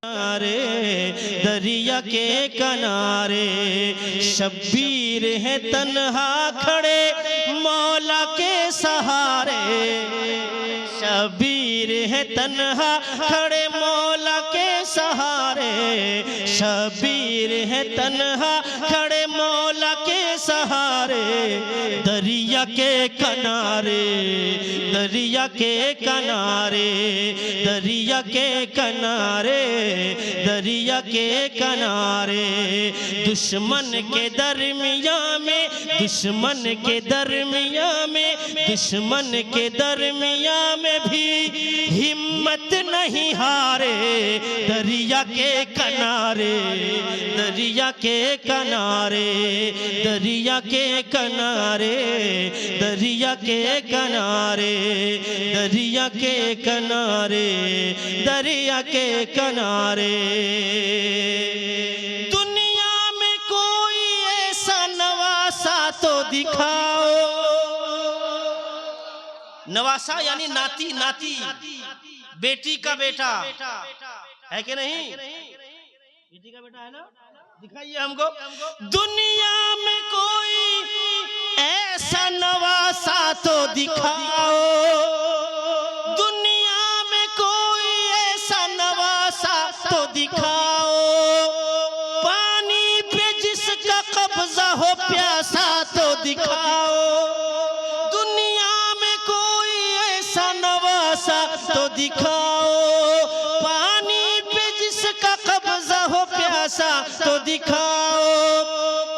दरिया के किनारे शब्बीर है तन्हा खड़े मौला के सहारे। शब्बीर है तन्हा खड़े मौला के सहारे। शब्बीर है तन्हा खड़े मौला के सहारे। दरिया के किनारे, दरिया के किनारे, दरिया के किनारे, दरिया के किनारे। दुश्मन के दरमियां में, दुश्मन के दरमियां में, दुश्मन के दरमियां में भी हिम्मत नहीं हारे। दरिया के किनारे, दरिया के किनारे, दरिया के किनारे, दरिया के किनारे, दरिया के किनारे, दरिया के किनारे। दुनिया में कोई ऐसा नवासा तो दिखाओ। नवासा यानी नाती, नाती, बेटी का बेटा है कि नहीं? बेटी का बेटा है ना? दिखाइए हमको। दुनिया में कोई ऐसा नवासा तो दिखाओ। दुनिया में कोई ऐसा नवासा तो दिखाओ। पानी पे जिसका कब्जा हो प्यासा तो दिखाओ। दुनिया में कोई ऐसा नवासा तो दिखाओ। पानी पे जिसका कब्जा हो प्यासा तो दिखाओ।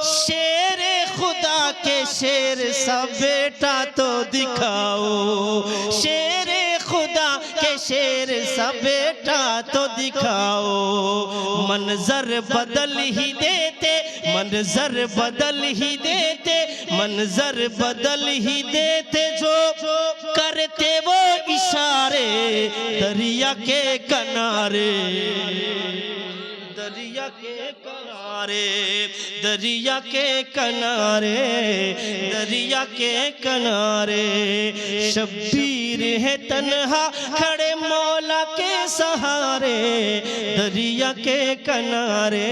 शेरे खुदा के शेर सा बेटा तो दिखाओ। शेरे खुदा के शेर सा बेटा तो दिखाओ। मंजर बदल ही देते, मंजर बदल ही देते, मंजर बदल ही देते जो करते वो इशारे। दरिया के किनारे, दरिया के किनारे, दरिया के किनारे, दरिया के किनारे। शब्बीर है तन्हा खड़े मौला के सहारे। दरिया के किनारे,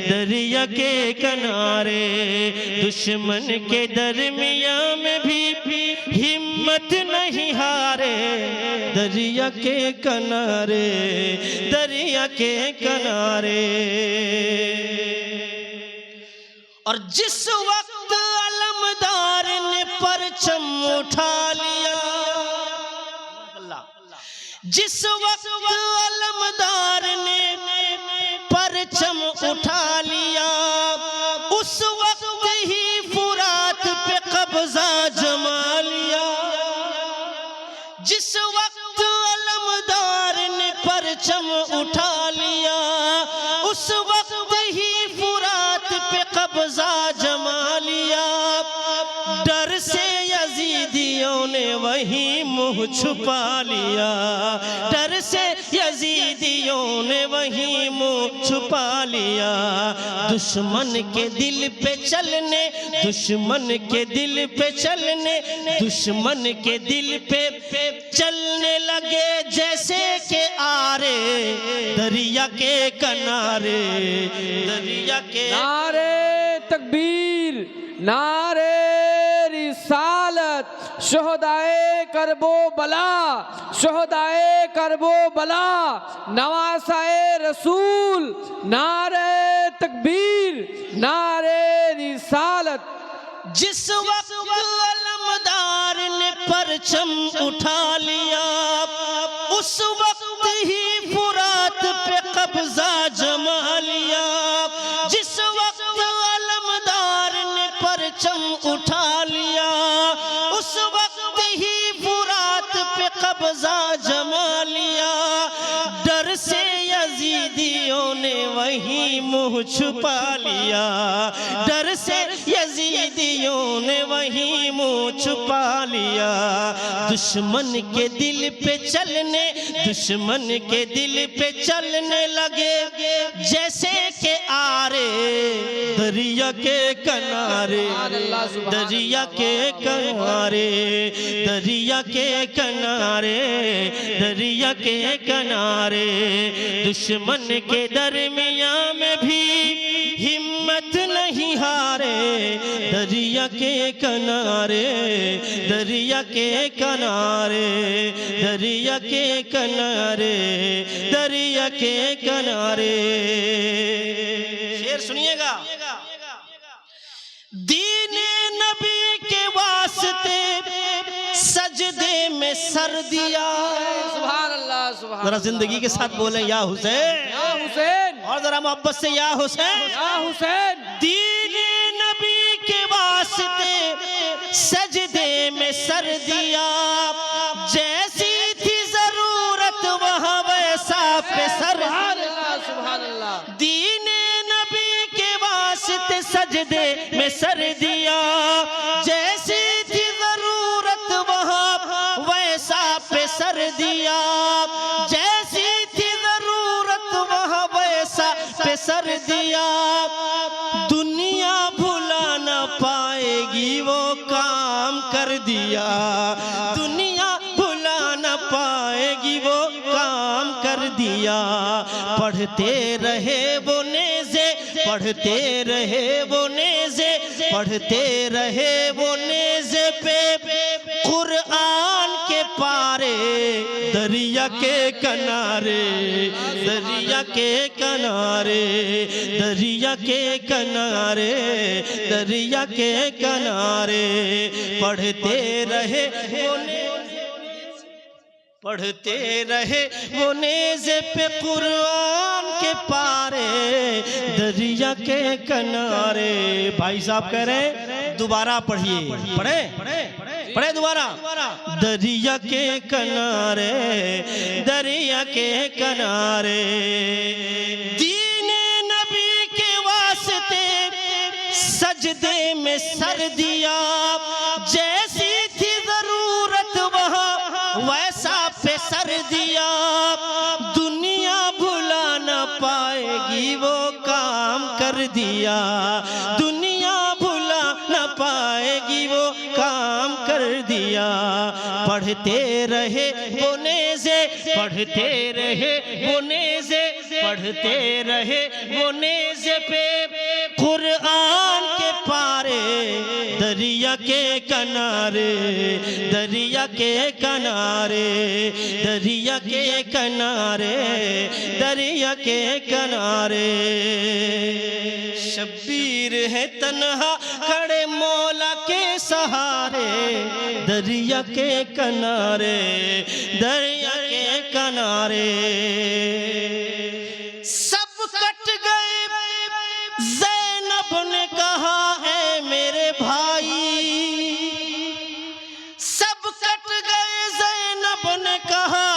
दरिया के किनारे। दुश्मन के दरमियां में भी हिम्मत नहीं हारे। दरिया के किनारे, दरिया के किनारे। और जिस वक्त अलमदार ने परचम उठा लिया, जिस वक्त अलमदार ने परचम उठा लिया, उस वक्त ही फुरात पे कब्जा जमा लिया। जिस वक्त अलमदार ने परचम उठा लिया, उस वक्त ही फुरात पे कब्जा जमा लिया। डर से यजीदियों ने वही मुंह छुपा लिया। डर से यजीदियों ने वही मुंह छुपा लिया। दुश्मन के दिल पे चलने, दुश्मन के दिल पे चलने, दुश्मन के दिल पे चलने लगे जैसे के आरे। दरिया के किनारे, दरिया के नारे तकबीर, नारे रिसालत, शोहदाए करबो बला, शोहदाए करबो बला, नवासाए रसूल। नारे तकबीर, नारे रिसालत। जिस वक्त अलमदार ने परचम उठा लिया, उस वक्त ही फुरात पे कब्जा जमा लिया। जिस वक्त अलमदार ने परचम उठा लिया, उस वक्त ही फुरात पे कब्जा जमा लिया। डर से यजीदियों ने वही मुंह छुपा लिया। डर से यजीदियों ने वहीं मुंह छुपा लिया। दुश्मन के दिल पे चलने, दुश्मन के दिल पे चलने लगे जैसे के आरे दरिया के किनारे, दरिया के किनारे, दरिया के किनारे, दरिया के किनारे। दुश्मन के दरमियां में भी हिम्मत नहीं हारे, दरिया के किनारे, दरिया के किनारे, दरिया के किनारे, दरिया के किनारे। शेर सुनिएगा। दीने नबी के वास्ते सजदे में सर दिया। सुभान अल्लाह, सुभान। जरा जिंदगी के साथ बोले या हुसैन, या हुसैन, और जरा मोहब्बत से या हुसैन, या हुसैन। दीने नबी के वास्ते सजदे में सर दिया, जैसी थी जरूरत वहाँ वैसा पे सर। सुभान अल्लाह। दीने नबी के वास्ते सजदे में सर दिया, जैसी थी जरूरत वहाँ वैसा पे सर दिया, जैसी थी जरूरत वहाँ वैसा पे सर दिया। दुनिया भुला न पाएगी वो काम कर दिया, दुनिया भुला न पाएगी वो काम कर दिया। पढ़ते रहे वो नेज़े, पढ़ते रहे वो नेज़े, पढ़ते रहे वो नेज़े पे कुरान के पारे, दरिया के किनारे, दरिया के किनारे, दरिया के किनारे, दरिया के किनारे। पढ़ते रहे वो पढ़ते रहे वो नेज़े पे कुरान के पारे, दरिया के किनारे। भाई साहब कह रहे हैं दोबारा पढ़िए, पढ़े पढ़े दोबारा। दरिया के किनारे, दरिया के किनारे। दीने नबी के वास्ते सजदे में सर दिया, जैसी थी जरूरत वहाँ वैसा पे सर दिया। दुनिया भुला न पाएगी वो काम कर दिया, दुनिया भुला न पाएगी वो काम कर दिया। पढ़ते रहे वो नेज़े, पढ़ते रहे वो नेज़े, पढ़ते रहे वो नेज़े पे कुरान के पारे, दरिया के किनारे, दरिया के किनारे, दरिया के किनारे, दरिया के किनारे। शब्बीर है तन्हा खड़े मौला के सहारे, दरिया के किनारे, दरिया के किनारे। सब कट गए ज़ैनब ने कहा ऐ मेरे भाई, सब कट गए ज़ैनब ने कहा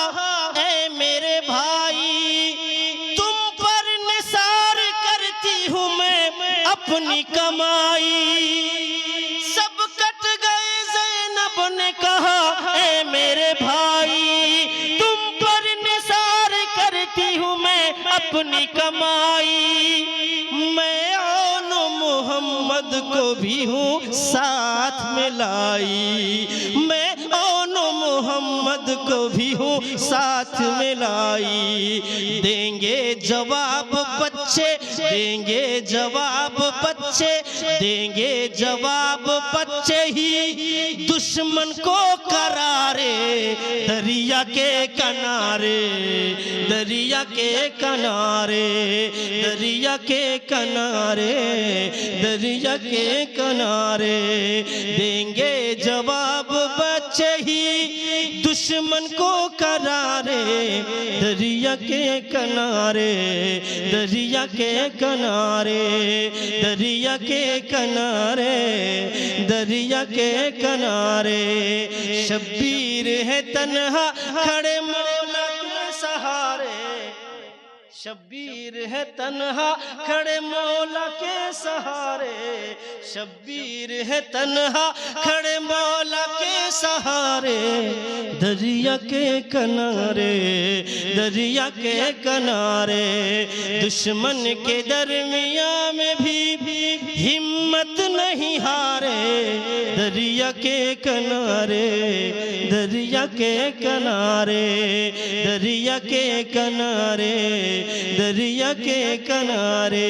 ऐ मेरे भाई, तुम पर निसार करती हूँ मैं अपनी कमाई। सब कट गए ज़ैनब ने कहा ऐ मेरे भाई, तुम पर निसार करती हूँ मैं अपनी कमाई। मैं मोहम्मद को भी हूँ साथ में लाई, मैं मोहम्मद को भी हूँ साथ में लाई। देंगे जवाब बच्चे, देंगे जवाब बच्चे, देंगे जवाब बच्चे ही दुश्मन को करारे, दरिया के किनारे, दरिया के किनारे, दरिया के किनारे, दरिया के किनारे। देंगे जवाब बच्चे ही दुश्मन को करारे, दरिया के किनारे, दरिया के किनारे, दरिया के किनारे, दरिया के किनारे। शब्बीर है तन्हा खड़े मौला के सहारे, शब्बीर है तन्हा खड़े मौला के सहारे, शब्बीर है तन्हा खड़े मौला के सहारे, दरिया के किनारे, दरिया के किनारे, दुश्मन के दरमिया में भी हिम्मत नहीं हारे, दरिया के किनारे, दरिया के किनारे, दरिया के किनारे, दरिया के किनारे,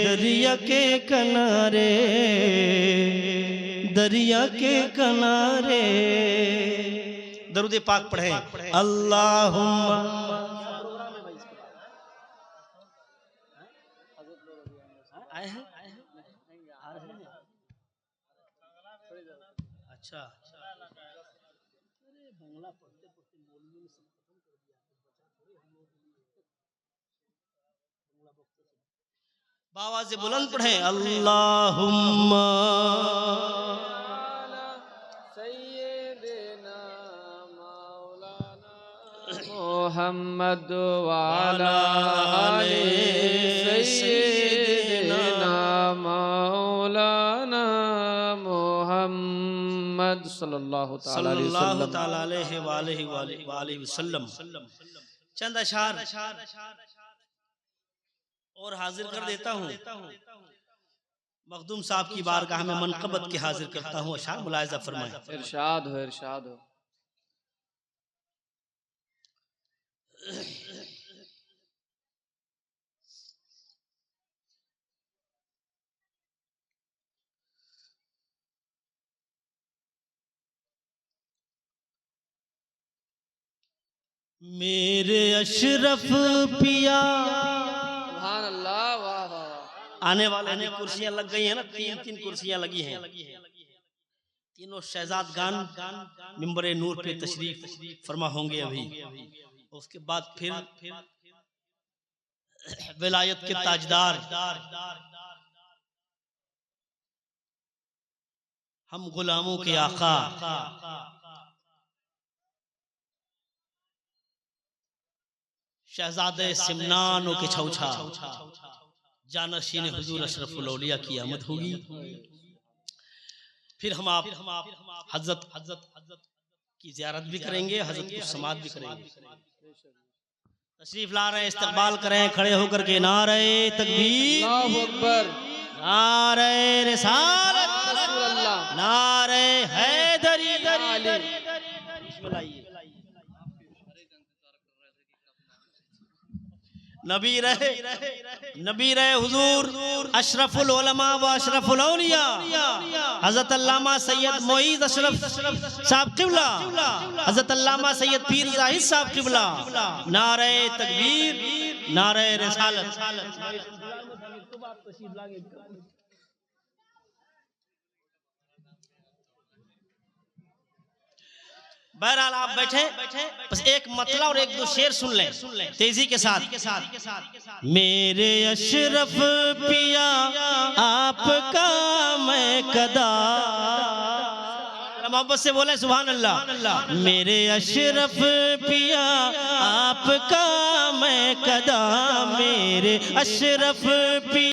दरिया के किनारे, दरिया के किनारे। दरूद पाक पढ़ें। अल्लाहुम्मा अच्छा बाबा से बुलंद पढ़े। अल्लाहुम्मा सय्यिदना मौलाना मुहम्मद वाला आले सय्यिदना मौलाना मुहम्मद सल्लल्लाहु तआला अलैहि वसल्लम। चंद अशार और हाजिर कर देता हूँ। मखदूम साहब की बारगाह में मनक़बत के हाजिर करता हूँ। अशार मुलाहिज़ा फरमाएं। इरशाद हो, इरशाद हो। मेरे अशरफ पिया, सुभान अल्लाह, वाह वाह। आने वाले ने कुर्सियां लग गई हैं ना, तीन कुर्सियां लगी हैं। तीनों शहजादगान मिंबर नूर पे तशरीफ फरमा होंगे अभी। उसके बाद फिर विलायत के ताजदार हम गुलामों के आका शहजादे सिमनानों के छौछा जानशीन हुजूर अशरफुल औलिया की आमद होगी। फिर हम आप हजरत की ज़ियारत भी करेंगे, हजरत को समात भी करेंगे। तशरीफ ला रहे हैं, इस्तकबाल करें खड़े होकर के। नारे तकबीर, अल्लाहु अकबर, नारे रिसालत, रसूल अल्लाह, नारे हैदरी। नबी रहे हुजूर अशरफुल उलमा व अशरफुल औलिया हजरत अल्लामा सैयद मोईद अशरफ साहब क़िबला, हजरत अल्लामा सैयद पीर जाहिद साहब क़िबला। नारे तकबीर, नारे रिसालत। बहरहाल आप बैठे, बस एक मतला और एक दो शेर सुन लें तेजी के साथ। मेरे अशरफ पिया आपका मैं कदा, मोहब्बत से बोले सुभान अल्लाह। मेरे अशरफ पिया आपका मैं कदा, मेरे अशरफ पिया